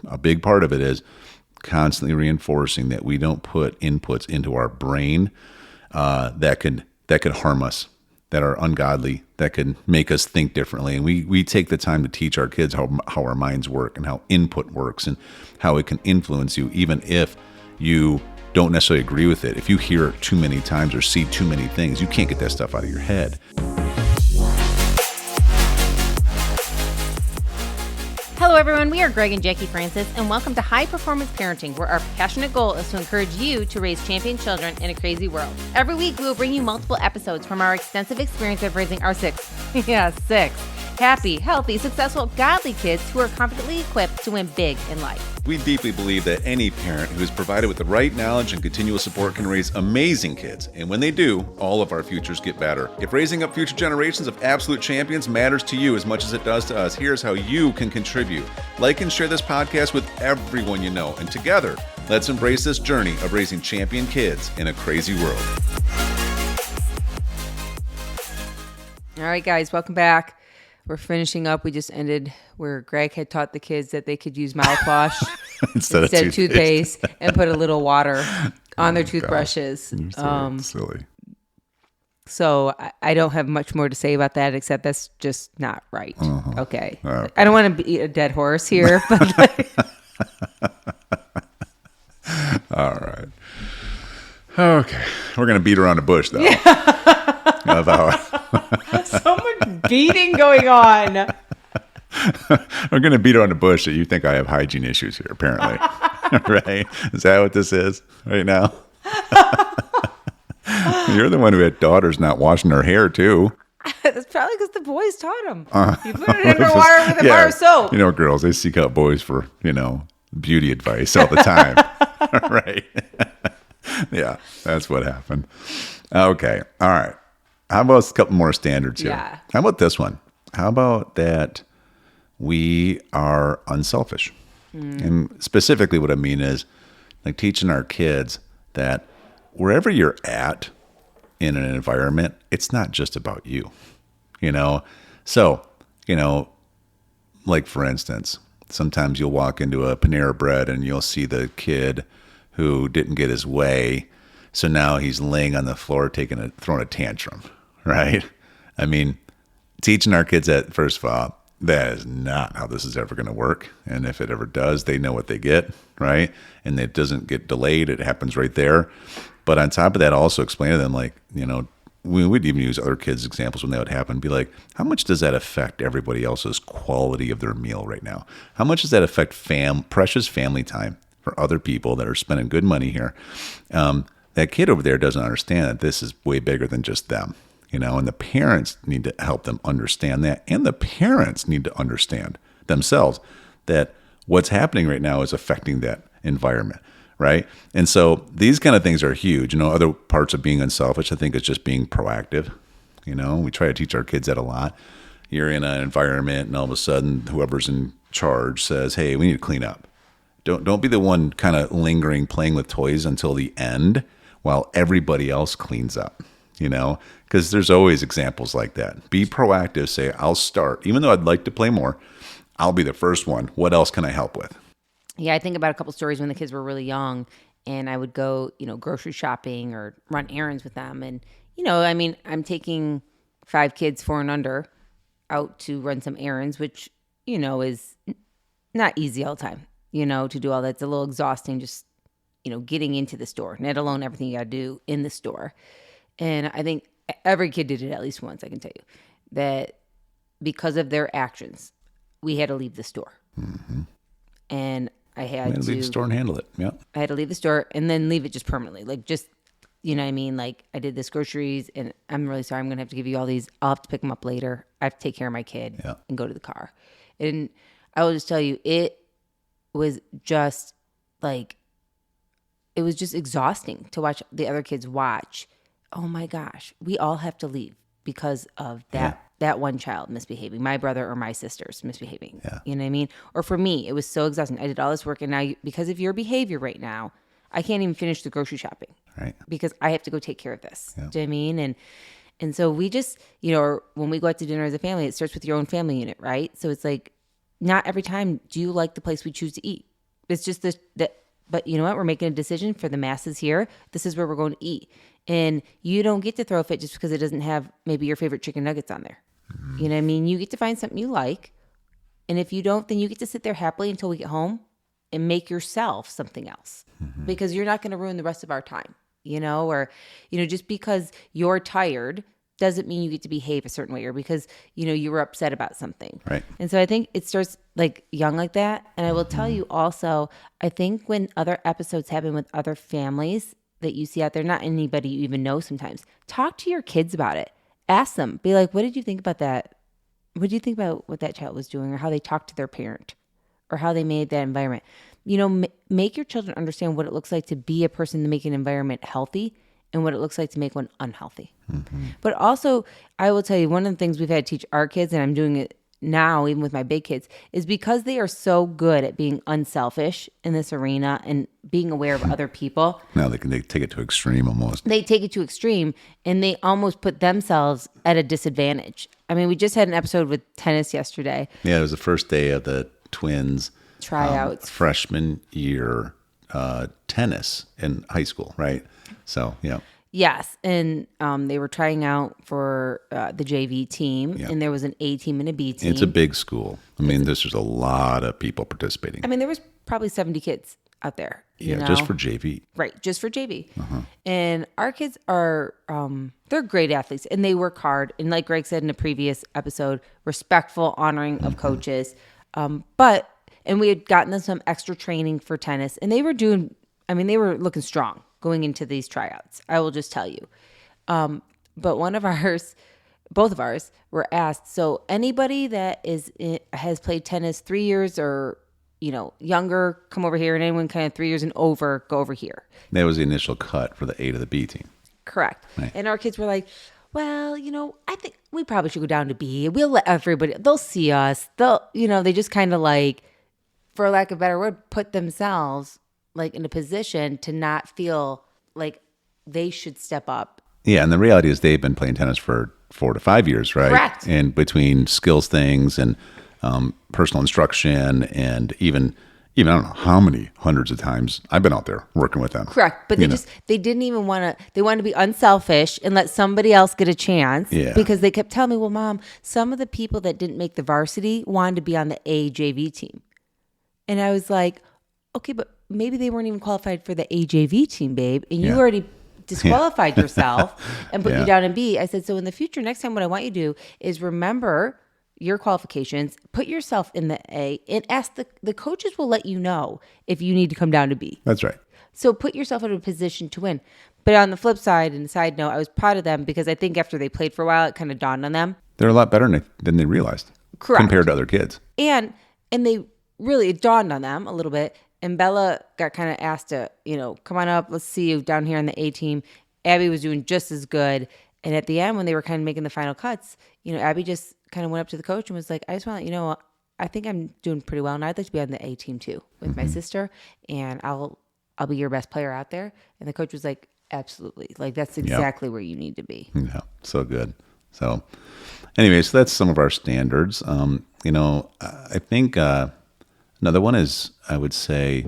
a big part of it is constantly reinforcing that we don't put inputs into our brain that could harm us, that are ungodly, that could make us think differently. And we take the time to teach our kids how our minds work and how input works and how it can influence you, even if you don't necessarily agree with it. If you hear it too many times or see too many things, you can't get that stuff out of your head. Hello, everyone. We are Greg and Jacquie Francis, and welcome to High Performance Parenting, where our passionate goal is to encourage you to raise champion children in a crazy world. Every week, we will bring you multiple episodes from our extensive experience of raising our six happy, healthy, successful, godly kids who are confidently equipped to win big in life. We deeply believe that any parent who is provided with the right knowledge and continual support can raise amazing kids. And when they do, all of our futures get better. If raising up future generations of absolute champions matters to you as much as it does to us, here's how you can contribute. Like and share this podcast with everyone you know. And together, let's embrace this journey of raising champion kids in a crazy world. All right, guys, welcome back. We're finishing up. We just ended where Greg had taught the kids that they could use mouthwash instead of toothpaste and put a little water on their toothbrushes. Silly. So I don't have much more to say about that, except that's just not right. Okay. I don't want to beat a dead horse here, but all right. Okay. We're going to beat around the bush, though. So much beating going on. We're going to beat around the bush that you think I have hygiene issues here, apparently. Right? Is that what this is right now? You're the one who had daughters not washing their hair, too. That's probably because the boys taught them. You put it in the water with a bar of soap. You know, girls, they seek out boys for, beauty advice all the time. Right? Yeah, that's what happened. Okay. All right. How about a couple more standards here? Yeah. How about this one? How about that we are unselfish? And specifically what I mean is like teaching our kids that wherever you're at in an environment, it's not just about you, So, like for instance, sometimes you'll walk into a Panera Bread and you'll see the kid who didn't get his way. So now he's laying on the floor throwing a tantrum, right? I mean, teaching our kids that, first of all, that is not how this is ever going to work. And if it ever does, they know what they get, right? And it doesn't get delayed. It happens right there. But on top of that, also explain to them, we would even use other kids' examples when that would happen. Be like, how much does that affect everybody else's quality of their meal right now? How much does that affect precious family time for other people that are spending good money here? That kid over there doesn't understand that this is way bigger than just them, and the parents need to help them understand that. And the parents need to understand themselves that what's happening right now is affecting that environment, right? And so these kind of things are huge. Other parts of being unselfish, I think, is just being proactive. We try to teach our kids that a lot. You're in an environment and all of a sudden whoever's in charge says, hey, we need to clean up. Don't be the one kind of lingering, playing with toys until the end while everybody else cleans up, because there's always examples like that. Be proactive. Say, I'll start. Even though I'd like to play more, I'll be the first one. What else can I help with? Yeah, I think about a couple stories when the kids were really young, and I would go, grocery shopping or run errands with them. And, I'm taking 5 kids 4 and under out to run some errands, which, is not easy all the time, to do all that. It's a little exhausting just, getting into the store, let alone everything you got to do in the store. And I think every kid did it at least once, I can tell you, that because of their actions, we had to leave the store. Mm-hmm. And I had to leave the store and handle it. Yeah. I had to leave the store and then leave it just permanently. I did this groceries and I'm really sorry. I'm going to have to give you all these. I'll have to pick them up later. I have to take care of my kid and go to the car. And I will just tell you, it was just it was just exhausting to watch the other kids watch. Oh my gosh, we all have to leave because of that one child misbehaving, my brother or my sisters misbehaving. Yeah. You know what I mean? Or for me, it was so exhausting. I did all this work and now because of your behavior right now, I can't even finish the grocery shopping. Right. Because I have to go take care of this. Yeah. Do you know what I mean? And so we just, when we go out to dinner as a family, it starts with your own family unit, right? So it's like not every time do you like the place we choose to eat. It's just this, that, but you know what? We're making a decision for the masses here. This is where we're going to eat. And you don't get to throw a fit just because it doesn't have maybe your favorite chicken nuggets on there. You know what I mean? You get to find something you like. And if you don't, then you get to sit there happily until we get home and make yourself something else, because you're not going to ruin the rest of our time, or, just because you're tired doesn't mean you get to behave a certain way, or because, you were upset about something. Right. And so I think it starts like young like that. And I will tell you also, I think when other episodes happen with other families that you see out there, not anybody you even know sometimes, talk to your kids about it. Ask them, be like, what did you think about that? What do you think about what that child was doing, or how they talked to their parent, or how they made that environment? Make your children understand what it looks like to be a person to make an environment healthy and what it looks like to make one unhealthy. But also, I will tell you, one of the things we've had to teach our kids, and I'm doing it now, even with my big kids, is because they are so good at being unselfish in this arena and being aware of other people. Now they take it to extreme almost. They take it to extreme, and they almost put themselves at a disadvantage. I mean, we just had an episode with tennis yesterday. Yeah, it was the first day of the twins' tryouts, freshman year tennis in high school, right? So, yeah. Yes, and they were trying out for the JV team, Yeah. and there was an A team and a B team. It's a big school. I mean, there's a lot of people participating. I mean, there was probably 70 kids out there. Just for JV. Right, just for JV. And our kids are, they're great athletes, and they work hard. And like Greg said in a previous episode, respectful, honoring of coaches. And we had gotten them some extra training for tennis, and they were looking strong going into these tryouts. I will just tell you. But both of ours were asked, so anybody that has played tennis 3 years or younger, come over here, and anyone kind of 3 years and over, go over here. That was the initial cut for the A to the B team. Correct. Right. And our kids were like, well, I think we probably should go down to B. We'll let everybody, they'll see us. They just kind of like, for lack of a better word, put themselves like in a position to not feel like they should step up. Yeah, and the reality is they've been playing tennis for 4 to 5 years, right? Correct. And between skills things and personal instruction and even I don't know how many hundreds of times I've been out there working with them. Correct. But they didn't even they wanted to be unselfish and let somebody else get a chance. Yeah. Because they kept telling me, well, Mom, some of the people that didn't make the varsity wanted to be on the AJV team. And I was like, okay, but maybe they weren't even qualified for the AJV team, babe. And you already disqualified yourself and put you down in B. I said, so in the future, next time what I want you to do is remember your qualifications, put yourself in the A, and ask the coaches will let you know if you need to come down to B. That's right. So put yourself in a position to win. But on the flip side, and side note, I was proud of them because I think after they played for a while, it kind of dawned on them. They're a lot better than they realized. Correct. Compared to other kids. And they really, it dawned on them a little bit. And Bella got kind of asked to, come on up, let's see you down here on the A team. Abby was doing just as good. And at the end, when they were kind of making the final cuts, Abby just kind of went up to the coach and was like, I just want to let you know, I think I'm doing pretty well. And I'd like to be on the A team too with my sister. And I'll be your best player out there. And the coach was like, absolutely. Like, that's exactly where you need to be. Yeah, so good. So anyway, so that's some of our standards. I think another one is, I would say,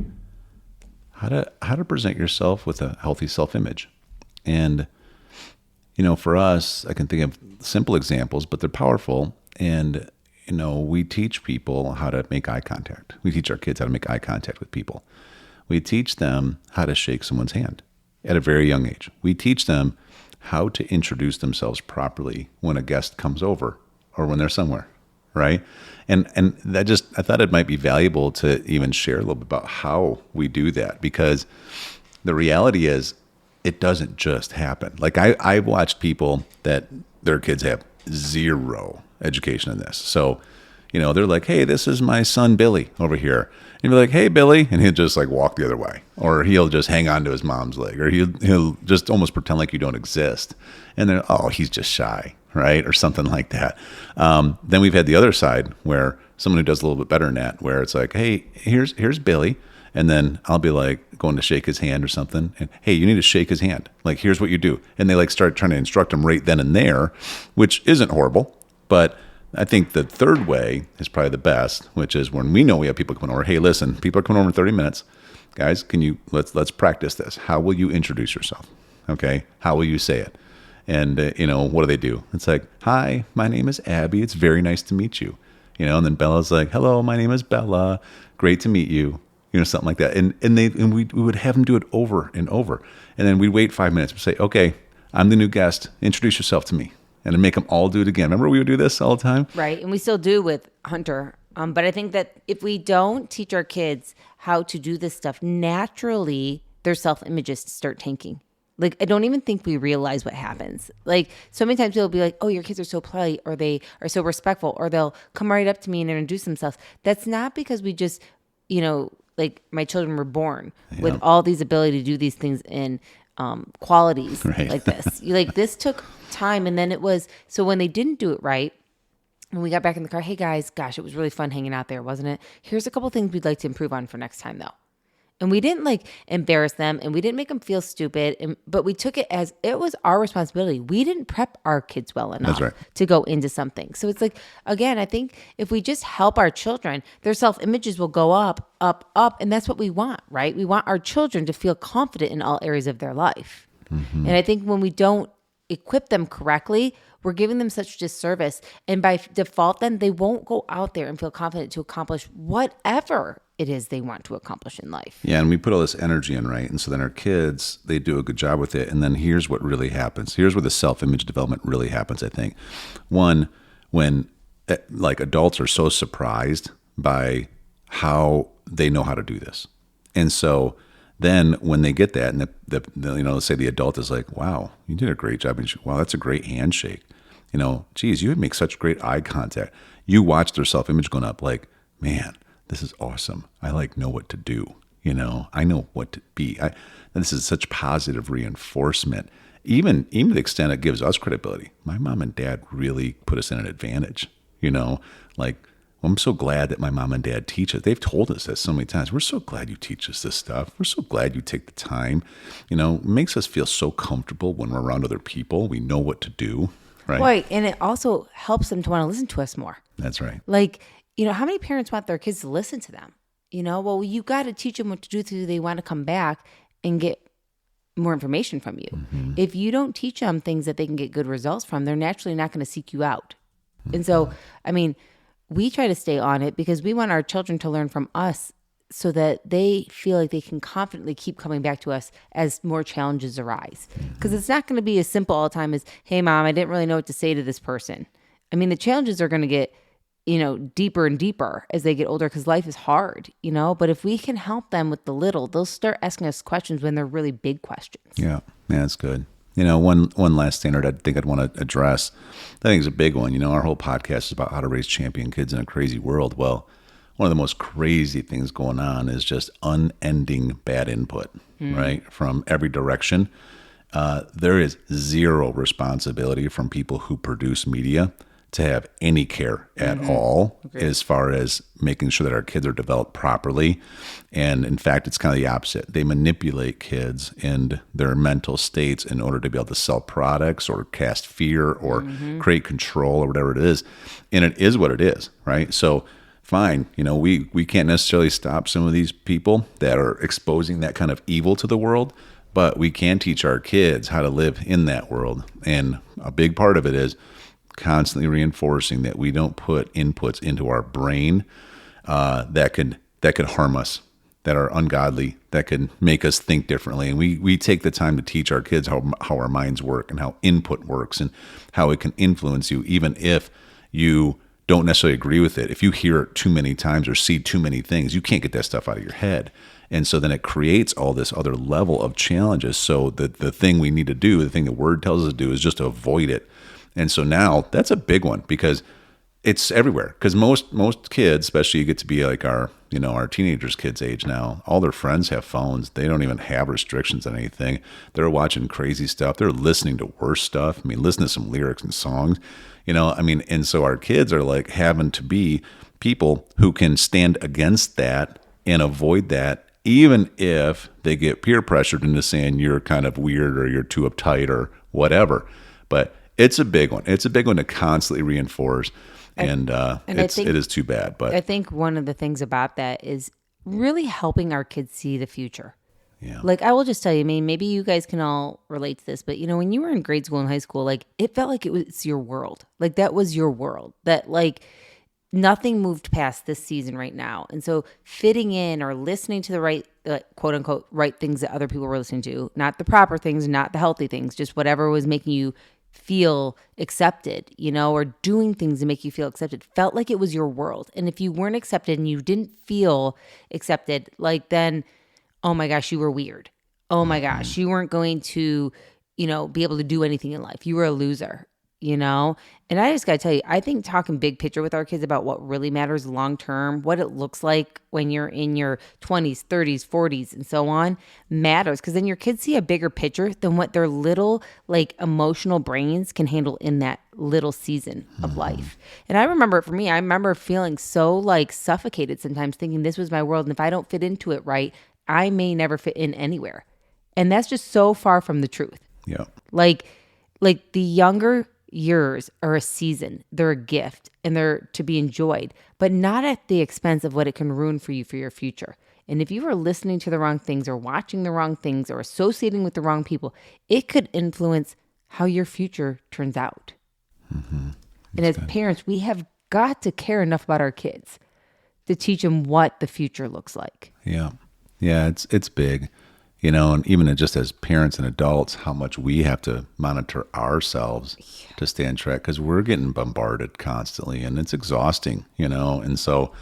how to present yourself with a healthy self-image. And, for us, I can think of simple examples, but they're powerful. And, we teach people how to make eye contact. We teach our kids how to make eye contact with people. We teach them how to shake someone's hand at a very young age. We teach them how to introduce themselves properly when a guest comes over or when they're somewhere, right? And I thought it might be valuable to even share a little bit about how we do that, because the reality is it doesn't just happen. Like I've watched people that their kids have zero education in this. So, they're like, hey, this is my son, Billy, over here. And you're like, hey, Billy. And he'll just like walk the other way, or he'll just hang on to his mom's leg, or he'll just almost pretend like you don't exist. And then, oh, he's just shy, right? Or something like that. Then we've had the other side where someone who does a little bit better than that, where it's like, hey, here's Billy. And then I'll be like going to shake his hand or something. And hey, you need to shake his hand. Like, here's what you do. And they like start trying to instruct him right then and there, which isn't horrible, but I think the third way is probably the best, which is when we know we have people coming over. Hey, listen, people are coming over in 30 minutes. Guys, let's practice this. How will you introduce yourself? Okay. How will you say it? And, what do they do? It's like, hi, my name is Abby. It's very nice to meet you. And then Bella's like, hello, my name is Bella. Great to meet you. Something like that. And we would have them do it over and over. And then we'd wait 5 minutes and say, okay, I'm the new guest. Introduce yourself to me. And then make them all do it again. Remember we would do this all the time? Right. And we still do with Hunter. But I think that if we don't teach our kids how to do this stuff, naturally their self-images start tanking. Like, I don't even think we realize what happens. Like, so many times people will be like, oh, your kids are so polite, or they are so respectful, or they'll come right up to me and introduce themselves. That's not because we just, like my children were born with all these ability to do these things in qualities like this. This took time. And then it was, so when they didn't do it right, when we got back in the car, hey guys, gosh, it was really fun hanging out there, wasn't it? Here's a couple things we'd like to improve on for next time though. And we didn't embarrass them, and we didn't make them feel stupid, but we took it as it was our responsibility. We didn't prep our kids well enough to go into something. So it's like, again, I think if we just help our children, their self-images will go up, up, up, and that's what we want, right? We want our children to feel confident in all areas of their life. Mm-hmm. And I think when we don't equip them correctly, we're giving them such disservice. And by default, then they won't go out there and feel confident to accomplish whatever it is they want to accomplish in life. Yeah, and we put all this energy in, right? And so then our kids, they do a good job with it. And then here's what really happens. Here's where the self-image development really happens, I think. One, when adults are so surprised by how they know how to do this. And so then when they get that, and let's say the adult is like, wow, you did a great job. And wow, that's a great handshake. Geez, you would make such great eye contact. You watch their self-image going up like, man, this is awesome. I know what to do. I know what to be. And this is such positive reinforcement. Even to the extent it gives us credibility. My mom and dad really put us in an advantage. I'm so glad that my mom and dad teach us. They've told us that so many times. We're so glad you teach us this stuff. We're so glad you take the time. It makes us feel so comfortable when we're around other people. We know what to do, right? Right, and it also helps them to want to listen to us more. That's right. How many parents want their kids to listen to them? Well, you got to teach them what to do so they want to come back and get more information from you. Mm-hmm. If you don't teach them things that they can get good results from, they're naturally not going to seek you out. Mm-hmm. And so, we try to stay on it because we want our children to learn from us so that they feel like they can confidently keep coming back to us as more challenges arise. Because it's not going to be as simple all the time as, hey, mom, I didn't really know what to say to this person. The challenges are going to get, deeper and deeper as they get older because life is hard, But if we can help them with the little, they'll start asking us questions when they're really big questions. Yeah, that's good. One last standard I think I'd want to address, I think is a big one. Our whole podcast is about how to raise champion kids in a crazy world. Well, one of the most crazy things going on is just unending bad input, right? From every direction. There is zero responsibility from people who produce media to have any care at all as far as making sure that our kids are developed properly. And in fact, it's kind of the opposite. They manipulate kids and their mental states in order to be able to sell products or cast fear or create control or whatever it is. And it is what it is, right? So fine, we can't necessarily stop some of these people that are exposing that kind of evil to the world, but we can teach our kids how to live in that world. And a big part of it is constantly reinforcing that we don't put inputs into our brain that could harm us, that are ungodly, that could make us think differently. And we take the time to teach our kids how our minds work and how input works and how it can influence you, even if you don't necessarily agree with it. If you hear it too many times or see too many things, you can't get that stuff out of your head. And so then it creates all this other level of challenges. So the thing we need to do, the thing the word tells us to do, is just to avoid it. And so now that's a big one because it's everywhere. Because most kids, especially you get to be like our teenagers' kids' age now, all their friends have phones. They don't even have restrictions on anything. They're watching crazy stuff. They're listening to worse stuff. Listen to some lyrics and songs, and so our kids are like having to be people who can stand against that and avoid that, even if they get peer pressured into saying you're kind of weird or you're too uptight or whatever. But it's a big one. It's a big one to constantly reinforce. And it is too bad. But I think one of the things about that is really helping our kids see the future. yeah. Like, I will just tell you, I mean, maybe you guys can all relate to this, but when you were in grade school and high school, like, it felt like it was your world. Like, that was your world. That, like, nothing moved past this season right now. And so fitting in or listening to the right, quote unquote, right things that other people were listening to, not the proper things, not the healthy things, just whatever was making you feel accepted, or doing things to make you feel accepted, felt like it was your world. And if you weren't accepted and you didn't feel accepted, like, then, oh my gosh, you were weird. Oh my gosh, you weren't going to, be able to do anything in life. You were a loser, And I just got to tell you, I think talking big picture with our kids about what really matters long term, what it looks like when you're in your 20s, 30s, 40s, and so on, matters. Because then your kids see a bigger picture than what their little, like, emotional brains can handle in that little season of life. And I remember, for me, I remember feeling so, like, suffocated sometimes, thinking this was my world. And if I don't fit into it right, I may never fit in anywhere. And that's just so far from the truth. Yeah. Like the younger years are a season. They're a gift, and they're to be enjoyed, but not at the expense of what it can ruin for you for your future. And if you are listening to the wrong things or watching the wrong things or associating with the wrong people, it could influence how your future turns out. And as parents, we have got to care enough about our kids to teach them what the future looks like. Yeah. Yeah, it's big, and even just as parents and adults, how much we have to monitor ourselves to stay on track, because we're getting bombarded constantly, and it's exhausting, And so,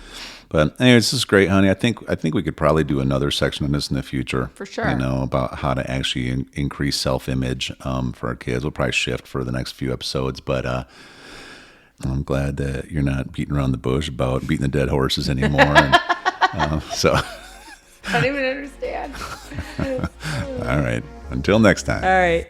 but anyway, this is great, honey. I think we could probably do another section on this in the future, for sure. About how to actually increase self-image for our kids. We'll probably shift for the next few episodes, but I'm glad that you're not beating around the bush about beating the dead horses anymore. So. I don't even understand. All right. Until next time. All right.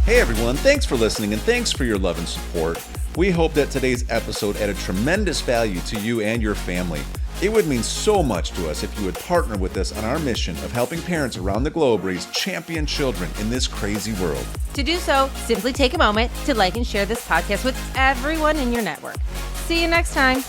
Hey, everyone. Thanks for listening, and thanks for your love and support. We hope that today's episode added tremendous value to you and your family. It would mean so much to us if you would partner with us on our mission of helping parents around the globe raise champion children in this crazy world. To do so, simply take a moment to like and share this podcast with everyone in your network. See you next time.